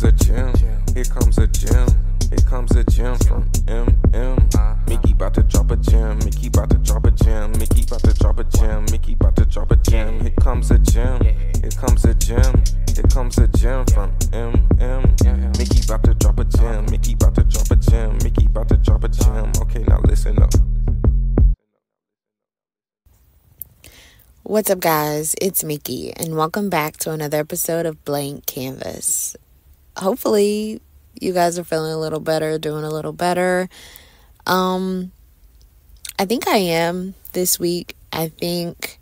comes a gem. Here comes a gem. Here comes a gem from MM. Mickey bout to drop a gem. Mickey bout to drop a gem. Mickey bout to drop a gem. Mickey bout to drop a gem. Here comes a gem. Here comes a gem. Here comes a gem from MM. Mickey bout to drop a gem. Mickey bout to drop a gem. Mickey bout to drop a gem. Okay, now listen up. What's up, guys? It's Mickey, and welcome back to another episode of Blank Canvas. Hopefully, you guys are feeling a little better, doing a little better. I think I am this week. I think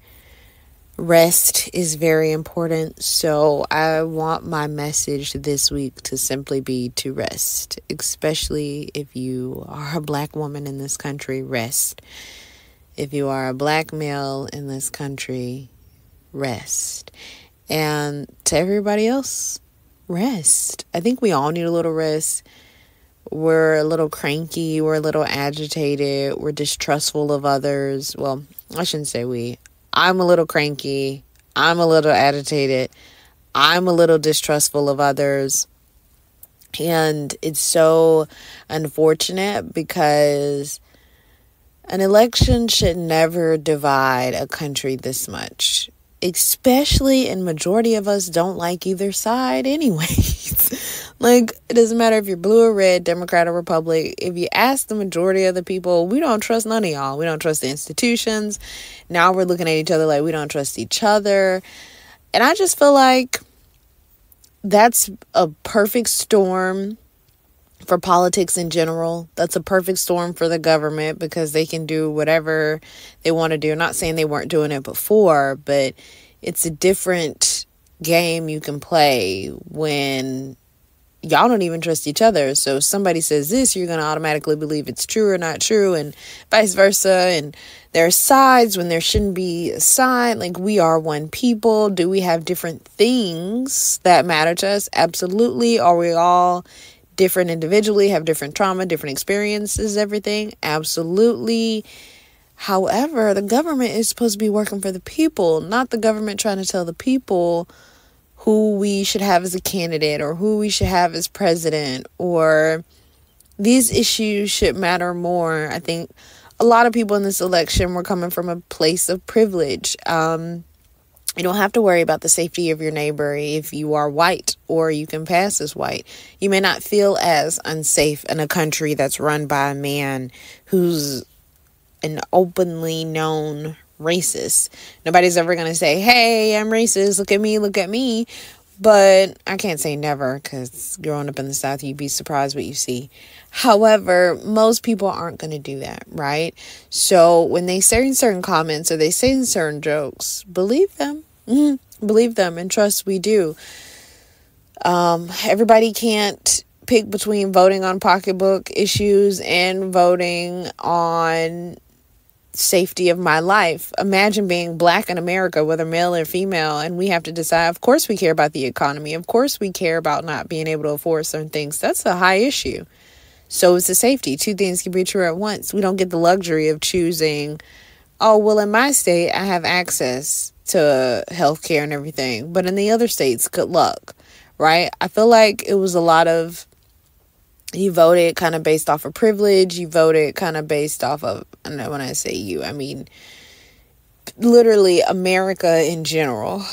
rest is very important, so I want my message this week to simply be to rest, especially if you are a Black woman in this country. Rest. If you are a Black male in this country, rest. And to everybody else, rest. I think we all need a little rest. We're a little cranky. We're a little agitated. We're distrustful of others. Well, I shouldn't say we. I'm a little cranky. I'm a little agitated. I'm a little distrustful of others. And it's so unfortunate because an election should never divide a country this much, especially, and majority of us don't like either side anyways. Like, it doesn't matter if you're blue or red, Democrat or Republic. If you ask the majority of the people, we don't trust none of y'all. We don't trust the institutions. Now we're looking at each other like we don't trust each other. And I just feel like that's a perfect storm for politics in general. That's a perfect storm for the government because they can do whatever they want to do. I'm not saying they weren't doing it before, but it's a different game you can play when y'all don't even trust each other. So if somebody says this, you're going to automatically believe it's true or not true, and vice versa. And there are sides when there shouldn't be a side. Like, we are one people. Do we have different things that matter to us? Absolutely. Are we all different individually, have different trauma, different experiences, everything? Absolutely. However, the government is supposed to be working for the people, not the government trying to tell the people who we should have as a candidate or who we should have as president, or these issues should matter more. I think a lot of people in this election were coming from a place of privilege. You don't have to worry about the safety of your neighbor if you are white or you can pass as white. You may not feel as unsafe in a country that's run by a man who's an openly known racist. Nobody's ever going to say, hey, I'm racist. Look at me. Look at me. But I can't say never, because growing up in the South, you'd be surprised what you see. However, most people aren't going to do that, right? So when they say certain comments or they say certain jokes, believe them. Believe them and trust we do. Everybody can't pick between voting on pocketbook issues and voting on safety of my life. Imagine being Black in America, whether male or female, and we have to decide. Of course we care about the economy. Of course we care about not being able to afford certain things. That's a high issue. So is the safety. Two things can be true at once. We don't get the luxury of choosing, oh, well, in my state, I have access to healthcare and everything, but in the other states, good luck, right? I feel like it was a lot of, you voted kind of based off of privilege. You voted kind of based off of, and when I say you, I mean literally America in general.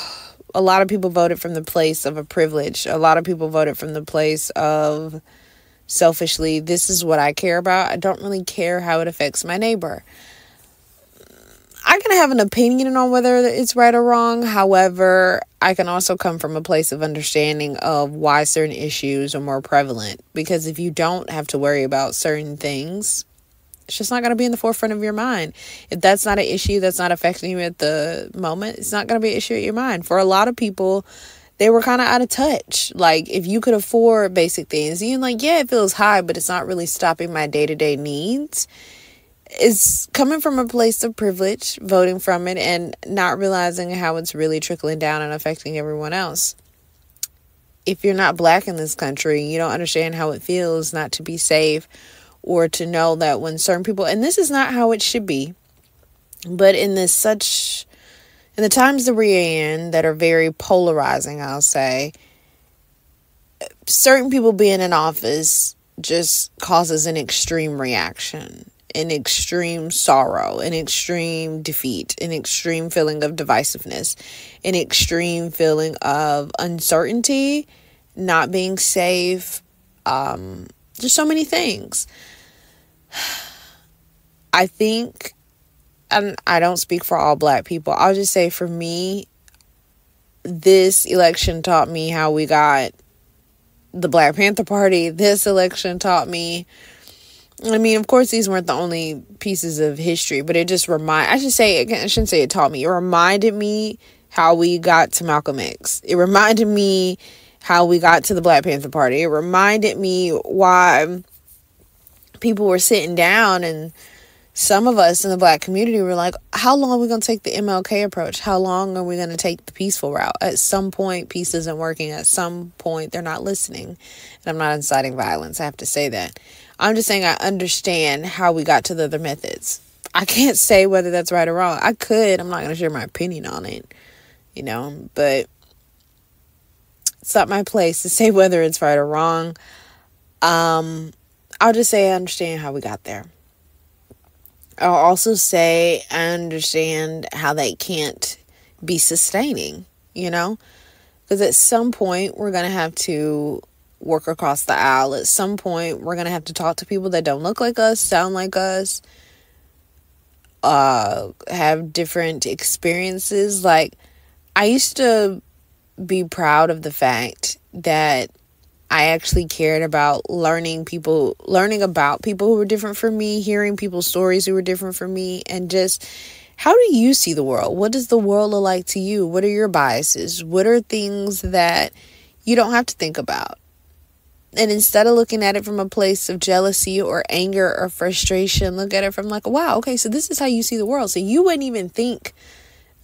A lot of people voted from the place of a privilege. A lot of people voted from the place of selfishly, this is what I care about. I don't really care how it affects my neighbor. I can have an opinion on whether it's right or wrong. However, I can also come from a place of understanding of why certain issues are more prevalent. Because if you don't have to worry about certain things, it's just not going to be in the forefront of your mind. If that's not an issue that's not affecting you at the moment, it's not going to be an issue at your mind. For a lot of people, they were kind of out of touch. Like, if you could afford basic things, you're like, yeah, it feels high, but it's not really stopping my day-to-day needs. It's coming from a place of privilege, voting from it, and not realizing how it's really trickling down and affecting everyone else. If you're not Black in this country, you don't understand how it feels not to be safe, or to know that when certain people, and this is not how it should be, but in the times that we're in that are very polarizing, I'll say, certain people being in office just causes an extreme reaction, an extreme sorrow, an extreme defeat, an extreme feeling of divisiveness, an extreme feeling of uncertainty, not being safe, just so many things. I think, and I don't speak for all Black people, I'll just say for me, this election taught me how we got the Black Panther Party. This election taught me, I mean, of course, these weren't the only pieces of history, but it just I shouldn't say it taught me. It reminded me how we got to Malcolm X. It reminded me how we got to the Black Panther Party. It reminded me why people were sitting down, and some of us in the Black community were like, how long are we going to take the MLK approach? How long are we going to take the peaceful route? At some point, peace isn't working. At some point, they're not listening. And I'm not inciting violence. I have to say that. I'm just saying I understand how we got to the other methods. I can't say whether that's right or wrong. I could. I'm not going to share my opinion on it, but it's not my place to say whether it's right or wrong. I'll just say I understand how we got there. I'll also say I understand how they can't be sustaining, because at some point we're going to have to work across the aisle. At some point we're going to have to talk to people that don't look like us, sound like us, have different experiences. Like, I used to be proud of the fact that I actually cared about learning about people who were different from me, hearing people's stories who were different from me, and just, how do you see the world? What does the world look like to you? What are your biases? What are things that you don't have to think about? And instead of looking at it from a place of jealousy or anger or frustration, look at it from like, wow, okay, so this is how you see the world. So you wouldn't even think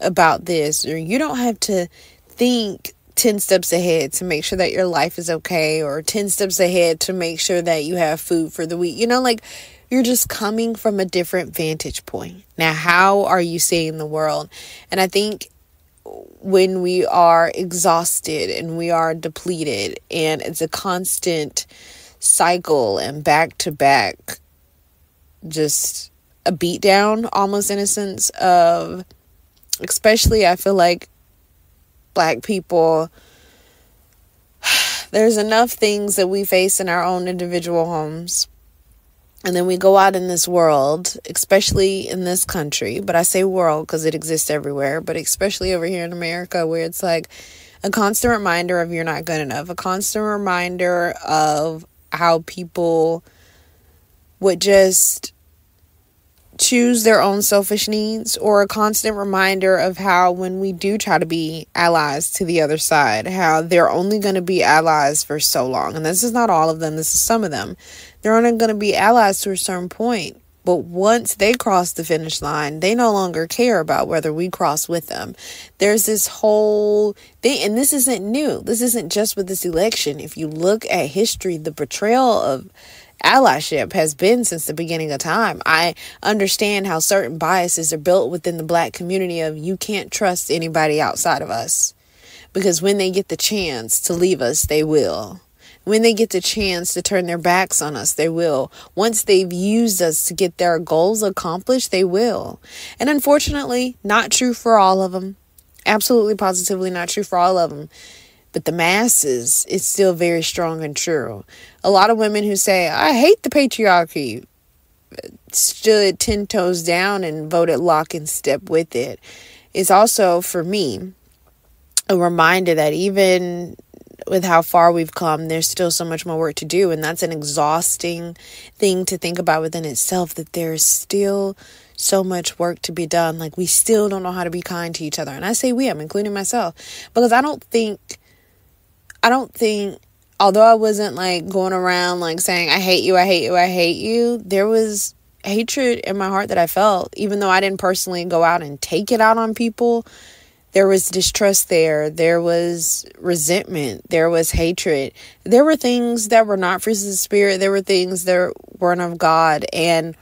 about this, or you don't have to think 10 steps ahead to make sure that your life is okay, or 10 steps ahead to make sure that you have food for the week. You're just coming from a different vantage point. Now, how are you seeing the world? And I think when we are exhausted and we are depleted, and it's a constant cycle and back to back, just a beat down, almost, in a sense of, especially I feel like Black people, there's enough things that we face in our own individual homes, and then we go out in this world, especially in this country, but I say world because it exists everywhere, but especially over here in America, where it's like a constant reminder of you're not good enough, a constant reminder of how people would just choose their own selfish needs, or a constant reminder of how when we do try to be allies to the other side, how they're only going to be allies for so long. And this is not all of them, this is some of them. They're only going to be allies to a certain point. But once they cross the finish line, they no longer care about whether we cross with them. There's this whole thing, and this isn't new. This isn't just with this election. If you look at history, the betrayal of allyship has been since the beginning of time. I understand how certain biases are built within the Black community of you can't trust anybody outside of us, because when they get the chance to leave us, they will. When they get the chance to turn their backs on us, they will. Once they've used us to get their goals accomplished, they will. And unfortunately, not true for all of them. Absolutely, positively not true for all of them. But the masses, it's still very strong and true. A lot of women who say, I hate the patriarchy, stood 10 toes down and voted lock and step with it. It's also, for me, a reminder that even with how far we've come, there's still so much more work to do. And that's an exhausting thing to think about within itself, that there's still so much work to be done. Like, we still don't know how to be kind to each other. And I say we, I'm including myself, because I don't think, although I wasn't like going around like saying, I hate you, I hate you, I hate you, there was hatred in my heart that I felt, even though I didn't personally go out and take it out on people. There was distrust there was resentment, there was hatred. There were things that were not fruits of the Spirit. There were things that weren't of God. And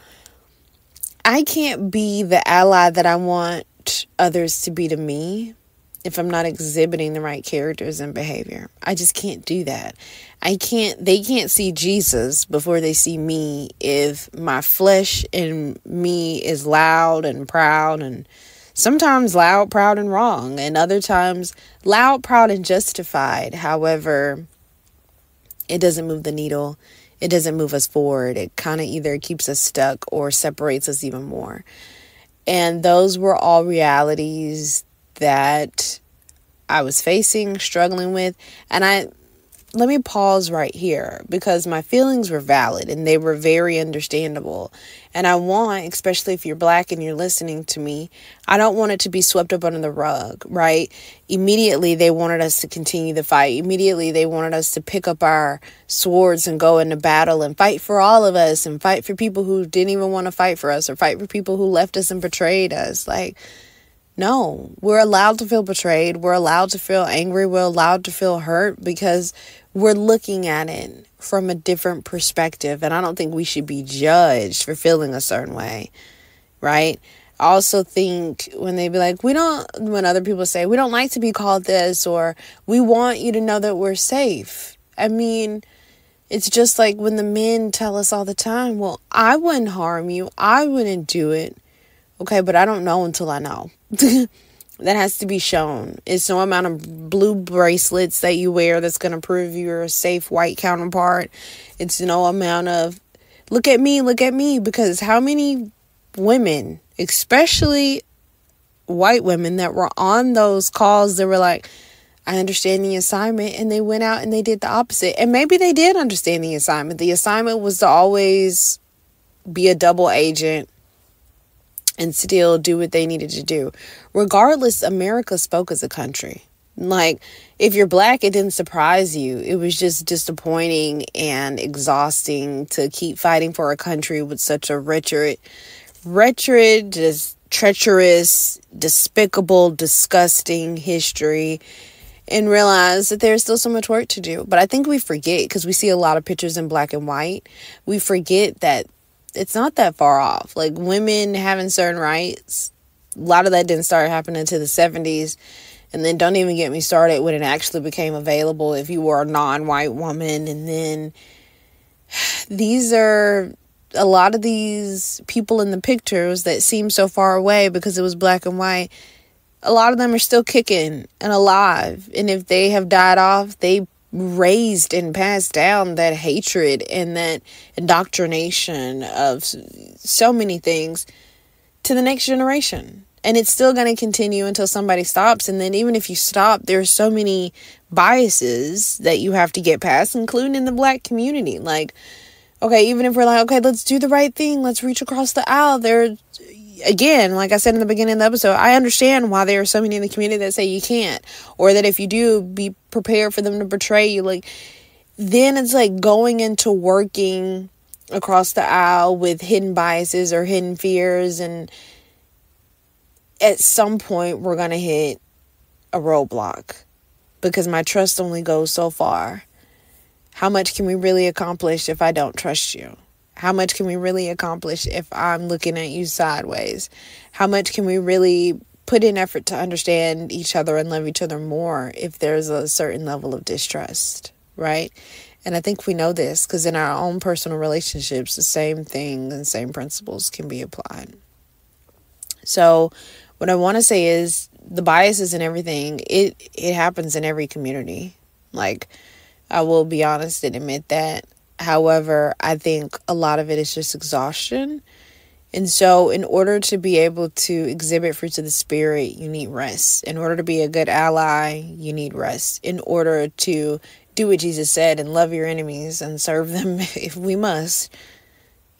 I can't be the ally that I want others to be to me. if I'm not exhibiting the right characters and behavior. I just can't do that. They can't see Jesus before they see me if my flesh and me is loud and proud, and sometimes loud, proud, and wrong, and other times loud, proud, and justified. However, it doesn't move the needle. It doesn't move us forward. It kind of either keeps us stuck or separates us even more. And those were all realities that I was facing, struggling with. And let me pause right here, because my feelings were valid and they were very understandable. And I want, especially if you're Black and you're listening to me, I don't want it to be swept up under the rug, right? Immediately, they wanted us to continue the fight. Immediately, they wanted us to pick up our swords and go into battle and fight for all of us, and fight for people who didn't even want to fight for us, or fight for people who left us and betrayed us. Like, no, we're allowed to feel betrayed. We're allowed to feel angry. We're allowed to feel hurt, because we're looking at it from a different perspective. And I don't think we should be judged for feeling a certain way, right? I also think when they be like, when other people say, we don't like to be called this, or we want you to know that we're safe. I mean, it's just like when the men tell us all the time, well, I wouldn't harm you. I wouldn't do it. Okay, but I don't know until I know. That has to be shown. It's no amount of blue bracelets that you wear that's going to prove you're a safe white counterpart. It's no amount of, look at me, because how many women, especially white women, that were on those calls that were like, I understand the assignment, and they went out and they did the opposite. And maybe they did understand the assignment. The assignment was to always be a double agent and still do what they needed to do. Regardless, America spoke as a country. Like, if you're Black, it didn't surprise you. It was just disappointing and exhausting to keep fighting for a country with such a wretched, just treacherous, despicable, disgusting history, and realize that there's still so much work to do. But I think we forget, because we see a lot of pictures in black and white. We forget that it's not that far off. Like, women having certain rights, a lot of that didn't start happening until the 70s. And then don't even get me started when it actually became available if you were a non-white woman. And then a lot of these people in the pictures that seem so far away because it was black and white, a lot of them are still kicking and alive. And if they have died off, they raised and passed down that hatred and that indoctrination of so many things to the next generation. And it's still going to continue until somebody stops. And then even if you stop, there's so many biases that you have to get past, including in the Black community. Like, okay, even if we're like, okay, let's do the right thing, let's reach across the aisle. Again, like I said in the beginning of the episode, I understand why there are so many in the community that say you can't, or that if you do, be prepared for them to betray you. Like, then it's like going into working across the aisle with hidden biases or hidden fears, and at some point we're going to hit a roadblock, because my trust only goes so far. How much can we really accomplish if I don't trust you? How much can we really accomplish if I'm looking at you sideways? How much can we really put in effort to understand each other and love each other more if there's a certain level of distrust, right? And I think we know this because in our own personal relationships, the same thing and same principles can be applied. So what I want to say is the biases and everything, it happens in every community. Like, I will be honest and admit that. However, I think a lot of it is just exhaustion. And so in order to be able to exhibit fruits of the Spirit, you need rest. In order to be a good ally, you need rest. In order to do what Jesus said and love your enemies and serve them if we must,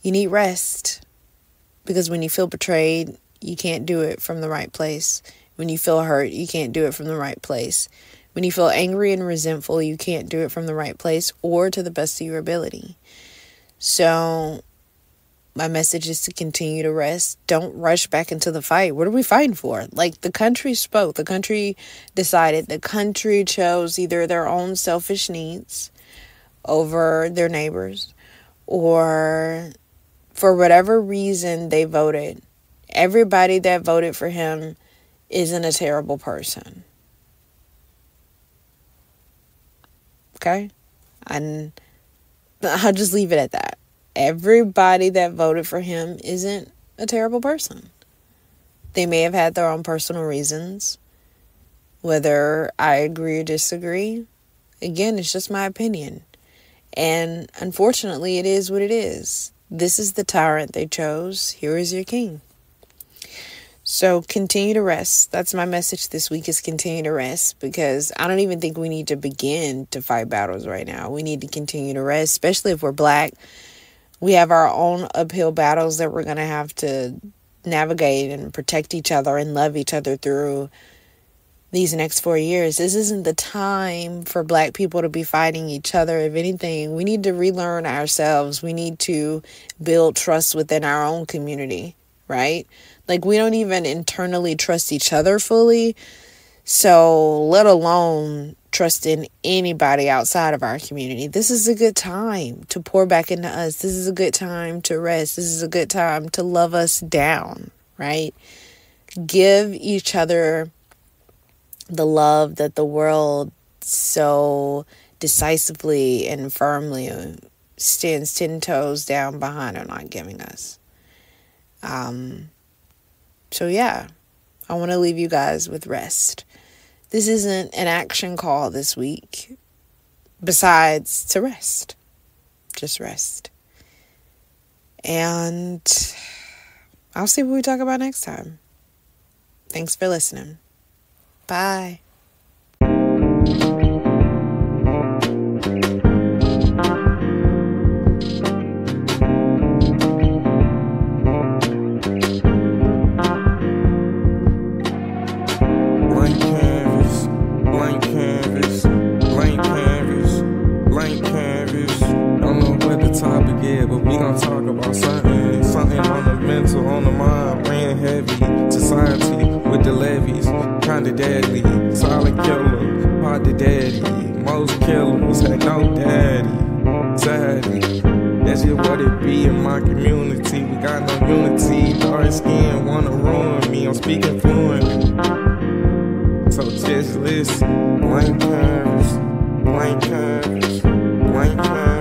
you need rest. Because when you feel betrayed, you can't do it from the right place. When you feel hurt, you can't do it from the right place. When you feel angry and resentful, you can't do it from the right place or to the best of your ability. So my message is to continue to rest. Don't rush back into the fight. What are we fighting for? Like, the country spoke. The country decided. The country chose either their own selfish needs over their neighbors, or for whatever reason they voted. Everybody that voted for him isn't a terrible person. Okay? And I'll just leave it at that. Everybody that voted for him isn't a terrible person. They may have had their own personal reasons. Whether I agree or disagree, again, it's just my opinion. And unfortunately, it is what it is. This is the tyrant they chose. Here is your king. So continue to rest. That's my message this week, is continue to rest, because I don't even think we need to begin to fight battles right now. We need to continue to rest, especially if we're Black. We have our own uphill battles that we're going to have to navigate and protect each other and love each other through these next 4 years. This isn't the time for Black people to be fighting each other. If anything, we need to relearn ourselves. We need to build trust within our own community, right? Like, we don't even internally trust each other fully, so let alone trust in anybody outside of our community. This is a good time to pour back into us. This is a good time to rest. This is a good time to love us down, right? Give each other the love that the world so decisively and firmly stands 10 toes down behind or not giving us. So yeah, I want to leave you guys with rest. This isn't an action call this week, besides to rest. Just rest. And I'll see what we talk about next time. Thanks for listening. Bye. But we gon' talk about something fundamental on the mind, weighing heavy. Society with the levies, kinda deadly. Silent killer, hard to daddy. Most killers had no daddy. Sadly, that's just what it be in my community. We got no unity. Dark skin wanna ruin me. I'm speaking fluently, so just listen. Blank canvas, blank canvas, blank canvas.